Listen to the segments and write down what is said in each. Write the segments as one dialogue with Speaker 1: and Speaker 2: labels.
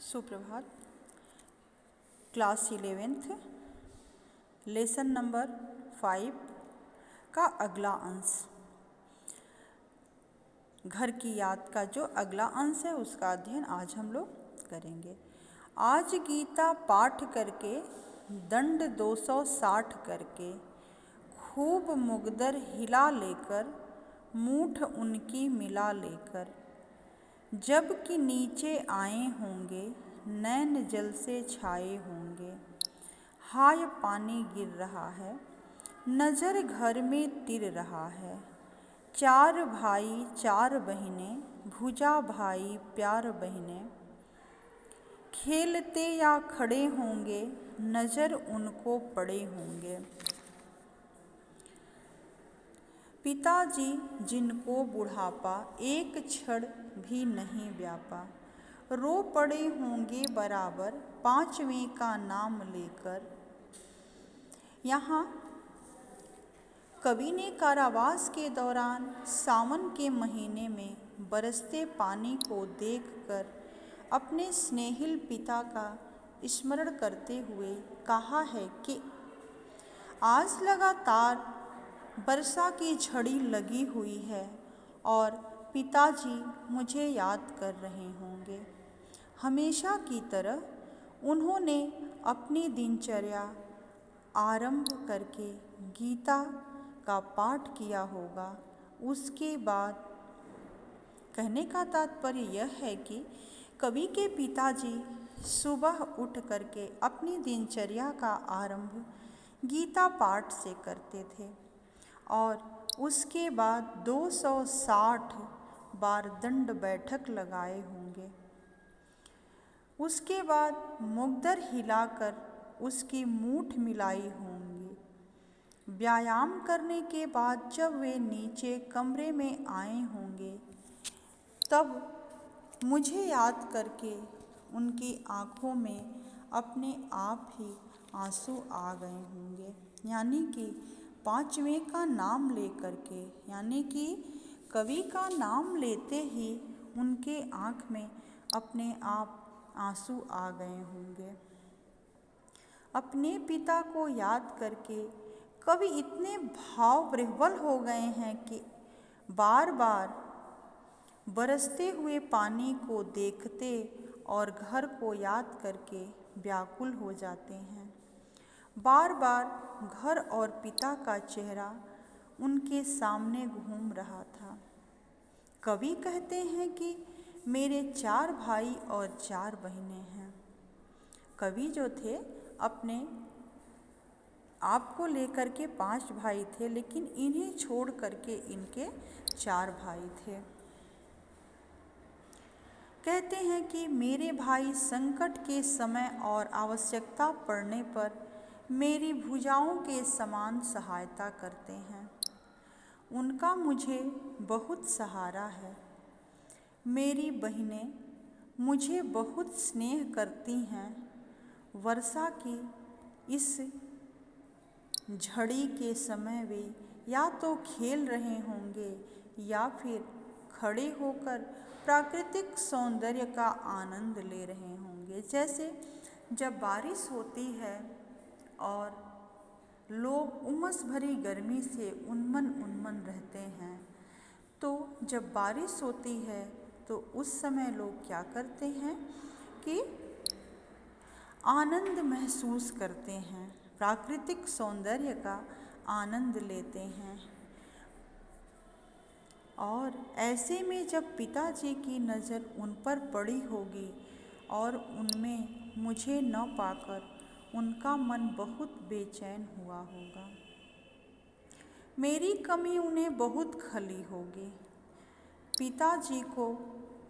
Speaker 1: सुप्रभात। Class 11th lesson number 5 का अगला अंश, घर की याद का जो अगला अंश है उसका अध्ययन आज हम लोग करेंगे। आज गीता पाठ करके दंड 260 करके खूब मुगदर हिला लेकर मूठ उनकी मिला लेकर, जबकि नीचे आए होंगे नैन जल से छाए होंगे। हाय पानी गिर रहा है, नज़र घर में तिर रहा है। 4 भाई 4 बहनें, भुजा भाई प्यार बहनें, खेलते या खड़े होंगे नज़र उनको पड़े होंगे। पिताजी जिनको बुढ़ापा एक क्षण भी नहीं व्यापा, रो पड़े होंगे बराबर 5वें का नाम लेकर। यहाँ कवि ने कारावास के दौरान सावन के महीने में बरसते पानी को देखकर अपने स्नेहिल पिता का स्मरण करते हुए कहा है कि आज लगातार वर्षा की झड़ी लगी हुई है और पिताजी मुझे याद कर रहे होंगे। हमेशा की तरह उन्होंने अपनी दिनचर्या आरंभ करके गीता का पाठ किया होगा। उसके बाद कहने का तात्पर्य यह है कि कवि के पिताजी सुबह उठ करके अपनी दिनचर्या का आरंभ गीता पाठ से करते थे और उसके बाद 260 बार दंड बैठक लगाए होंगे। उसके बाद मुगदर हिलाकर उसकी मूठ मिलाई होंगी। व्यायाम करने के बाद जब वे नीचे कमरे में आए होंगे तब मुझे याद करके उनकी आँखों में अपने आप ही आंसू आ गए होंगे। यानी कि 5वें का नाम लेकर के, यानी कि कवि का नाम लेते ही उनके आँख में अपने आप आंसू आ गए होंगे। अपने पिता को याद करके कवि इतने भाव विह्वल हो गए हैं कि बार बार बरसते हुए पानी को देखते और घर को याद करके व्याकुल हो जाते हैं। बार बार घर और पिता का चेहरा उनके सामने घूम रहा था। कवि कहते हैं कि मेरे 4 भाई और 4 बहनें हैं। कवि जो थे अपने आप को लेकर के 5 भाई थे, लेकिन इन्हें छोड़ करके इनके 4 भाई थे। कहते हैं कि मेरे भाई संकट के समय और आवश्यकता पड़ने पर मेरी भुजाओं के समान सहायता करते हैं। उनका मुझे बहुत सहारा है। मेरी बहनें मुझे बहुत स्नेह करती हैं। वर्षा की इस झड़ी के समय वे या तो खेल रहे होंगे या फिर खड़े होकर प्राकृतिक सौंदर्य का आनंद ले रहे होंगे। जैसे जब बारिश होती है और लोग उमस भरी गर्मी से उन्मन रहते हैं, तो जब बारिश होती है तो उस समय लोग क्या करते हैं कि आनंद महसूस करते हैं, प्राकृतिक सौंदर्य का आनंद लेते हैं। और ऐसे में जब पिताजी की नज़र उन पर पड़ी होगी और उनमें मुझे न पाकर उनका मन बहुत बेचैन हुआ होगा। मेरी कमी उन्हें बहुत खली होगी। पिताजी को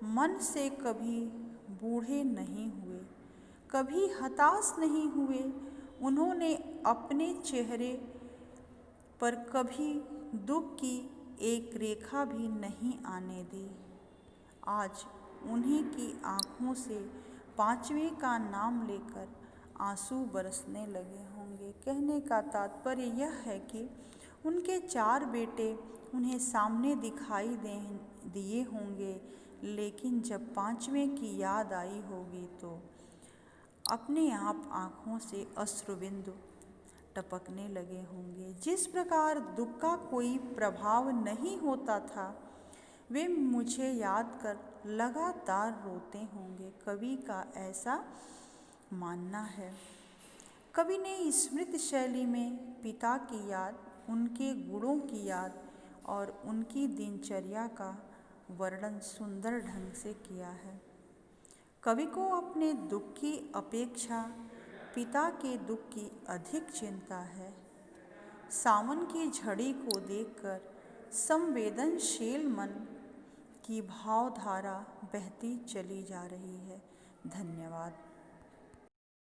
Speaker 1: मन से कभी बूढ़े नहीं हुए, कभी हताश नहीं हुए। उन्होंने अपने चेहरे पर कभी दुख की एक रेखा भी नहीं आने दी। आज उन्हीं की आँखों से 5वें का नाम लेकर आंसू बरसने लगे होंगे। कहने का तात्पर्य यह है कि उनके 4 बेटे उन्हें सामने दिखाई दिए होंगे, लेकिन जब 5वें की याद आई होगी तो अपने आप आँखों से अश्रुबिंदु टपकने लगे होंगे। जिस प्रकार दुख का कोई प्रभाव नहीं होता था, वे मुझे याद कर लगातार रोते होंगे। कवि का ऐसा मानना है। कवि ने स्मृति शैली में पिता की याद, उनके गुणों की याद और उनकी दिनचर्या का वर्णन सुंदर ढंग से किया है। कवि को अपने दुख की अपेक्षा पिता के दुख की अधिक चिंता है। सावन की झड़ी को देखकर संवेदनशील मन की भावधारा बहती चली जा रही है। धन्यवाद।